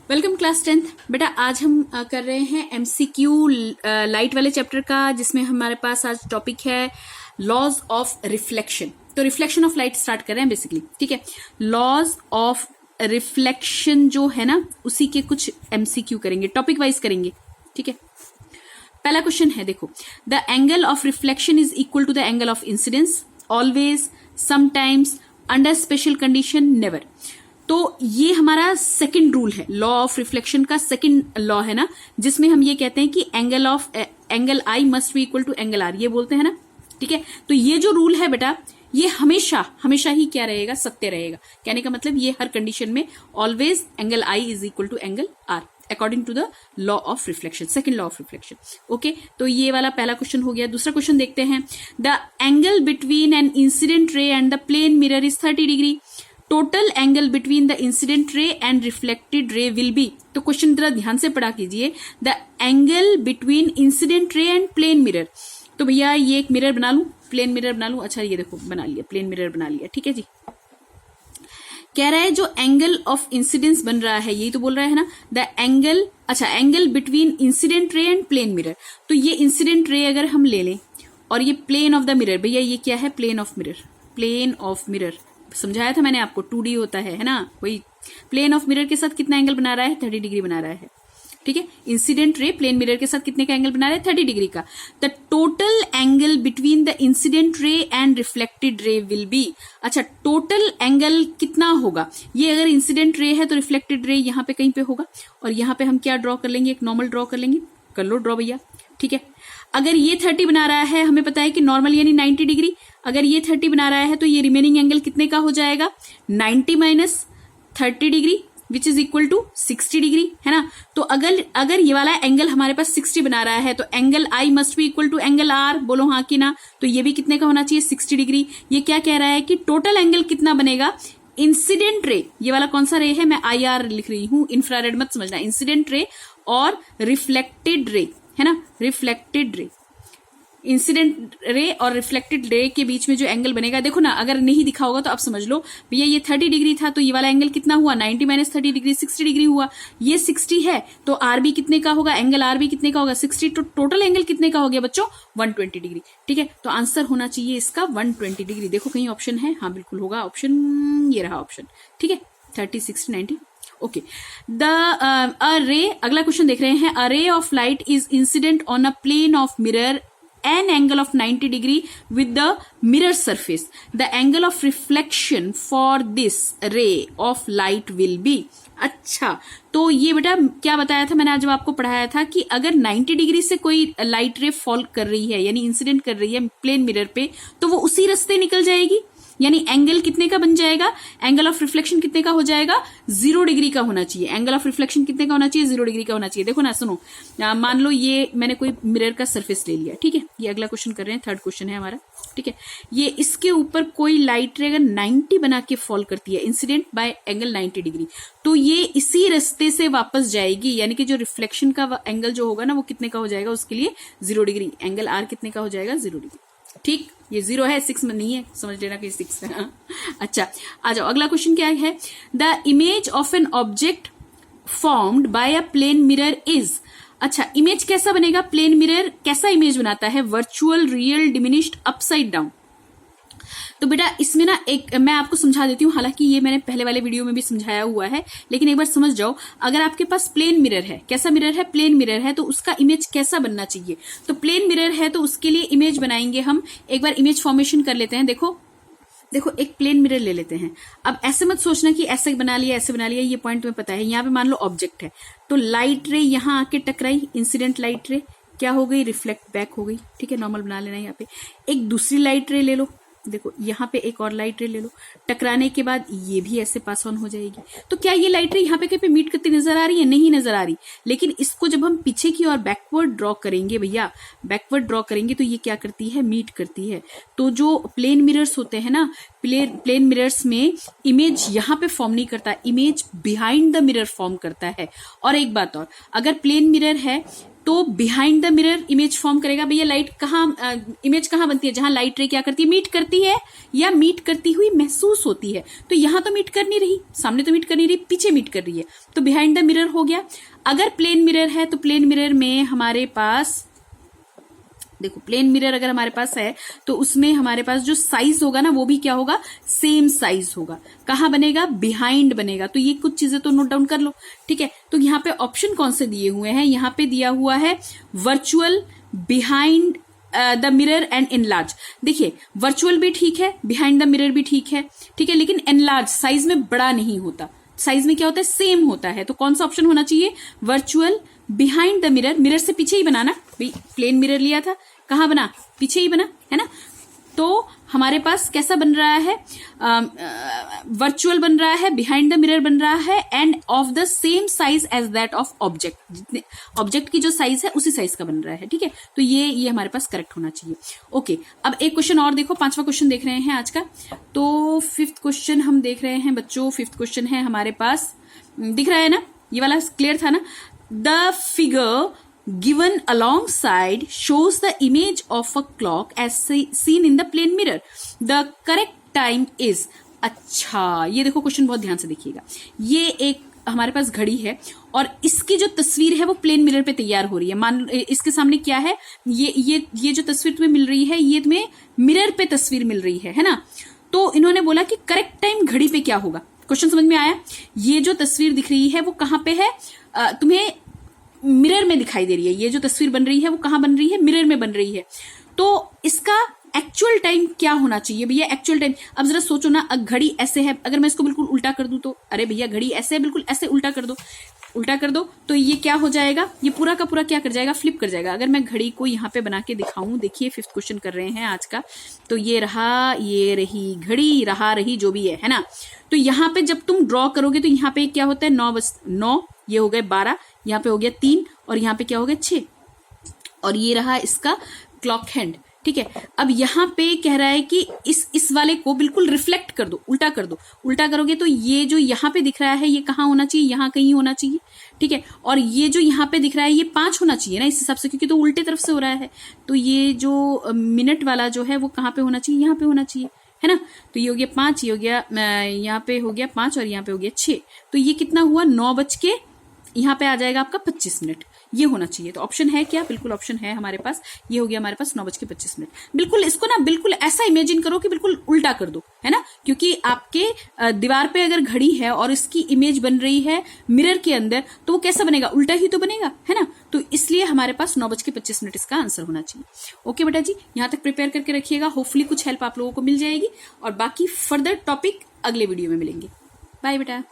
Welcome class 10th। बेटा आज हम कर रहे हैं एमसीक्यू लाइट वाले चैप्टर का, जिसमें हमारे पास आज टॉपिक है लॉज ऑफ रिफ्लेक्शन। तो रिफ्लेक्शन ऑफ लाइट स्टार्ट कर रहे हैं बेसिकली, ठीक है। लॉज ऑफ रिफ्लेक्शन जो है ना, उसी के कुछ एमसीक्यू करेंगे, टॉपिक वाइज करेंगे, ठीक है। पहला क्वेश्चन है, देखो, the angle of reflection is equal to the angle of incidence, always, sometimes, under special condition, never. तो ये हमारा सेकंड रूल है, लॉ ऑफ रिफ्लेक्शन का सेकंड लॉ है ना, जिसमें हम ये कहते हैं कि angle i must be equal to angle r, ये बोलते हैं ना, ठीक है। तो ये जो रूल है बेटा, ये हमेशा हमेशा ही क्या रहेगा, सत्य रहेगा। कहने का मतलब ये हर कंडीशन में always angle i is equal to angle r according to the law of reflection, second law of reflection. Okay, तो ये वाला पहला क्वेश्चन हो गया। दूसरा क्वेश्चन देखते हैं, the angle between an incident ray and the plane mirror is 30 degree, total angle between the incident ray and reflected ray will be. तो क्वेश्चन जरा ध्यान से पढ़ा कीजिए, the angle between incident ray and plane mirror. तो भैया ये एक मिरर बना लूं, प्लेन मिरर बना लूं। अच्छा ये देखो बना लिया, प्लेन मिरर बना लिया, ठीक है जी। कह रहा है जो एंगल ऑफ इंसिडेंस बन रहा है, यही तो बोल रहा है ना, द एंगल, अच्छा angle between incident ray and plane mirror. तो ये इंसिडेंट रे अगर हम ले लें और ये प्लेन ऑफ द मिरर, भैया ये क्या है, plane of mirror, plane of mirror समझाया था मैंने आपको, 2D होता है ना, वही प्लेन ऑफ मिरर के साथ कितना एंगल बना रहा है, 30 डिग्री बना रहा है, ठीक है। इंसिडेंट रे प्लेन मिरर के साथ कितने का एंगल बना रहा है, 30 डिग्री का। The total angle between the incident ray and reflected ray will B. अच्छा टोटल एंगल कितना होगा, ये अगर इंसिडेंट रे है तो रिफ्लेक्टेड रे यहाँ पे कहीं पे होगा, और यहाँ पे हम क्या ड्रॉ कर लेंगे, एक नॉर्मल ड्रॉ कर लेंगे, कर लो ड्रॉ भैया, ठीक है। अगर ये 30 बना रहा है, हमें पता है कि नॉर्मल यानी 90 डिग्री, अगर ये 30 बना रहा है तो ये रिमेनिंग एंगल कितने का हो जाएगा, 90 minus 30 degree which is equal to 60 degree, है ना। तो अगर ये वाला एंगल हमारे पास 60 बना रहा है तो angle i must be equal to angle r, बोलो हाँ कि ना। तो ये भी कितने का होना चाहिए, 60 डिग्री। ये क्या कह रहा है कि टोटल एंगल कितना बनेगा, इंसिडेंट रे, ये वाला कौन सा रे है, मैं आई आर लिख रही हूं, इंफ्रारेड मत समझना, इंसिडेंट रे और रिफ्लेक्टेड रे, है ना, रिफ्लेक्टेड रे, इंसिडेंट रे और रिफ्लेक्टेड रे के बीच में जो एंगल बनेगा, देखो ना, अगर नहीं दिखा होगा तो आप समझ लो भैया ये 30 डिग्री था, तो ये वाला एंगल कितना हुआ, 90 माइनस 30 डिग्री, 60 डिग्री हुआ। ये 60 है तो आर बी कितने का होगा, एंगल आर बी कितने का होगा, 60। तो टोटल एंगल कितने का हो गया बच्चों, 120 डिग्री, ठीक है। तो आंसर होना चाहिए इसका 120 डिग्री। देखो कहीं ऑप्शन है, हाँ बिल्कुल होगा ऑप्शन, ये रहा ऑप्शन, ठीक है, 30, 60, 90। ओके, द रे, अगला क्वेश्चन देख रहे हैं, a ray of light is incident on a plane of mirror an angle of 90 degree with the mirror surface. The angle of reflection for this ray of light will be. अच्छा, तो ये बेटा क्या बताया था मैंने आज जब आपको पढ़ाया था कि अगर 90 डिग्री से कोई लाइट रे फॉल कर रही है, यानी इंसिडेंट कर रही है प्लेन मिरर पे, तो वो उसी रास्ते निकल जाएगी, यानी एंगल कितने का बन जाएगा, एंगल ऑफ रिफ्लेक्शन कितने का हो जाएगा, 0 डिग्री का होना चाहिए। एंगल ऑफ रिफ्लेक्शन कितने का होना चाहिए, 0 डिग्री का होना चाहिए। देखो ना, सुनो, मान लो ये मैंने कोई मिरर का सरफेस ले लिया, ठीक है, ये अगला क्वेश्चन कर रहे हैं, थर्ड क्वेश्चन है हमारा, ठीक है। ये इसके ऊपर कोई लाइट रे अगर 90 बना के फॉल करती है, इंसिडेंट बाय एंगल 90 डिग्री, तो ये इसी रास्ते से वापस जाएगी, यानी कि जो रिफ्लेक्शन का एंगल जो होगा ना, वो कितने का हो जाएगा, उसके लिए 0 डिग्री, एंगल आर कितने का हो जाएगा, 0 डिग्री, ठीक। ये 0 है, 6 में नहीं है, समझ लेना कि 6 है। अच्छा आ जाओ, अगला क्वेश्चन क्या है, the image of an object formed by a plane mirror is. अच्छा, इमेज कैसा बनेगा, प्लेन मिरर कैसा इमेज बनाता है, virtual, real, diminished, upside down. तो बेटा इसमें ना एक मैं आपको समझा देती हूँ, हालांकि ये मैंने पहले वाले वीडियो में भी समझाया हुआ है, लेकिन एक बार समझ जाओ। अगर आपके पास प्लेन मिरर है, कैसा मिरर है, प्लेन मिरर है, तो उसका इमेज कैसा बनना चाहिए। तो प्लेन मिरर है तो उसके लिए इमेज बनाएंगे हम, एक बार इमेज फॉर्मेशन कर लेते हैं। देखो एक प्लेन मिरर ले लेते हैं। अब ऐसे मत सोचना कि ऐसे बना लिया, ऐसे बना लिया, ये पॉइंट तुम्हें पता है। यहाँ पे मान लो ऑब्जेक्ट है, तो लाइट रे यहाँ आके टकराई, इंसिडेंट लाइट रे क्या हो गई, रिफ्लेक्ट बैक हो गई, ठीक है, नॉर्मल बना लेना। यहाँ पे एक दूसरी लाइट रे ले लो, देखो यहाँ पे एक और लाइट रे ले लो, टकराने के बाद ये भी ऐसे पास ऑन हो जाएगी। तो क्या ये लाइट रे यहाँ पे कहीं पे मीट करती नजर आ रही है, नहीं नजर आ रही। लेकिन इसको जब हम पीछे की ओर बैकवर्ड ड्रॉ करेंगे भैया, बैकवर्ड ड्रॉ करेंगे, तो ये क्या करती है, मीट करती है। तो जो प्लेन मिरर्स होते हैं ना, प्लेन मिरर्स में इमेज यहाँ पे फॉर्म नहीं करता, image behind the mirror form करता है। और एक बात और, अगर प्लेन मिरर है तो behind the mirror image form करेगा। भैया लाइट कहाँ, इमेज कहाँ बनती है, जहां लाइट रे क्या करती है, मीट करती है या मीट करती हुई महसूस होती है। तो यहां तो मीट कर नहीं रही, सामने तो मीट कर नहीं रही, पीछे मीट कर रही है, तो बिहाइंड द मिरर हो गया। अगर प्लेन मिरर है तो प्लेन मिरर में हमारे पास देखो, प्लेन मिरर अगर हमारे पास है तो उसमें हमारे पास जो साइज होगा ना वो भी क्या होगा, सेम साइज होगा। कहाँ बनेगा, बिहाइंड बनेगा। तो ये कुछ चीजें तो नोट डाउन कर लो, ठीक है। तो यहाँ पे ऑप्शन कौन से दिए हुए हैं, यहाँ पे दिया हुआ है virtual, behind the mirror and enlarge. देखिए वर्चुअल भी ठीक है, बिहाइंड द मिरर भी ठीक है, ठीक है, लेकिन एनलार्ज साइज में बड़ा नहीं होता, साइज में क्या होता है, सेम होता है। तो कौन सा ऑप्शन होना चाहिए, virtual, behind the mirror, mirror से पीछे ही बनाना भाई, प्लेन मिरर लिया था, कहाँ बना, पीछे ही बना, है ना। तो हमारे पास कैसा बन रहा है, वर्चुअल बन रहा है, बिहाइंड द मिरर बन रहा है, and of the same size as that of object, जितने ऑब्जेक्ट की जो साइज है उसी साइज का बन रहा है, ठीक है। तो ये हमारे पास करेक्ट होना चाहिए। ओके, अब एक क्वेश्चन और देखो, 5वां क्वेश्चन देख रहे हैं आज का। तो 5th क्वेश्चन हम देख रहे हैं बच्चों। 5th क्वेश्चन है हमारे पास, दिख रहा है ना, ये वाला क्लियर था ना। The figure given alongside shows the image of a clock as seen in the plane mirror. The correct time is, अच्छा ये देखो क्वेश्चन बहुत ध्यान से देखिएगा। ये एक हमारे पास घड़ी है और इसकी जो तस्वीर है वो प्लेन मिरर पे तैयार हो रही है। मान इसके सामने क्या है, ये जो तस्वीर तुम्हें मिल रही है ये तुम्हें मिरर पे तस्वीर मिल रही है ना। तो इन्होंने बोला कि करेक्ट टाइम घड़ी पे क्या होगा। क्वेश्चन समझ में आया, ये जो तस्वीर दिख रही है वो कहाँ पे है, तुम्हें मिरर में दिखाई दे रही है। ये जो तस्वीर बन रही है वो कहां बन रही है, मिरर में बन रही है। तो इसका एक्चुअल टाइम क्या होना चाहिए भैया, एक्चुअल टाइम। अब जरा सोचो ना, घड़ी ऐसे है, अगर मैं इसको बिल्कुल उल्टा कर दूं तो, अरे भैया घड़ी ऐसे है, बिल्कुल ऐसे उल्टा कर दो, उल्टा कर दो तो ये क्या हो जाएगा, ये पूरा का पूरा क्या कर जाएगा, फ्लिप कर जाएगा। अगर मैं घड़ी को यहाँ पे बना के दिखाऊं, देखिए 5th क्वेश्चन कर रहे हैं आज का, तो ये रहा, ये रही घड़ी, रही जो भी है ना। तो यहाँ पे जब तुम ड्रॉ करोगे तो यहाँ पे क्या होता है, 9, ये हो गए 12, यहाँ पे हो गया 3 और यहाँ पे क्या हो गया 6, और ये रहा इसका क्लॉक हैंड, ठीक है। अब यहाँ पे कह रहा है कि इस वाले को बिल्कुल रिफ्लेक्ट कर दो, उल्टा कर दो। उल्टा करोगे तो ये जो यहाँ पे दिख रहा है ये कहाँ होना चाहिए, यहाँ कहीं होना चाहिए, ठीक है। और ये जो यहाँ पे दिख रहा है ये 5 होना चाहिए ना इस हिसाब से, क्योंकि तो उल्टे तरफ से हो रहा है। तो ये जो मिनट वाला जो है वो कहाँ पे होना चाहिए, यहाँ पे होना चाहिए, है ना। तो ये हो गया 5, ये हो गया, यहाँ पे हो गया 5 और यहाँ पे हो गया 6। तो ये कितना हुआ, 9 बज के यहाँ पे आ जाएगा आपका 25 मिनट, ये होना चाहिए। तो ऑप्शन है क्या, बिल्कुल ऑप्शन है हमारे पास, ये हो गया हमारे पास 9:25। बिल्कुल इसको ना बिल्कुल ऐसा इमेजिन करो कि बिल्कुल उल्टा कर दो, है ना, क्योंकि आपके दीवार पे अगर घड़ी है और इसकी इमेज बन रही है मिरर के अंदर, तो वो कैसा बनेगा, उल्टा ही तो बनेगा, है ना। तो इसलिए हमारे पास 9:25 इसका आंसर होना चाहिए। ओके बेटा जी, यहां तक प्रिपेयर करके रखिएगा, होपफुली कुछ हेल्प आप लोगों को मिल जाएगी, और बाकी फर्दर टॉपिक अगले वीडियो में मिलेंगे। बाय बेटा।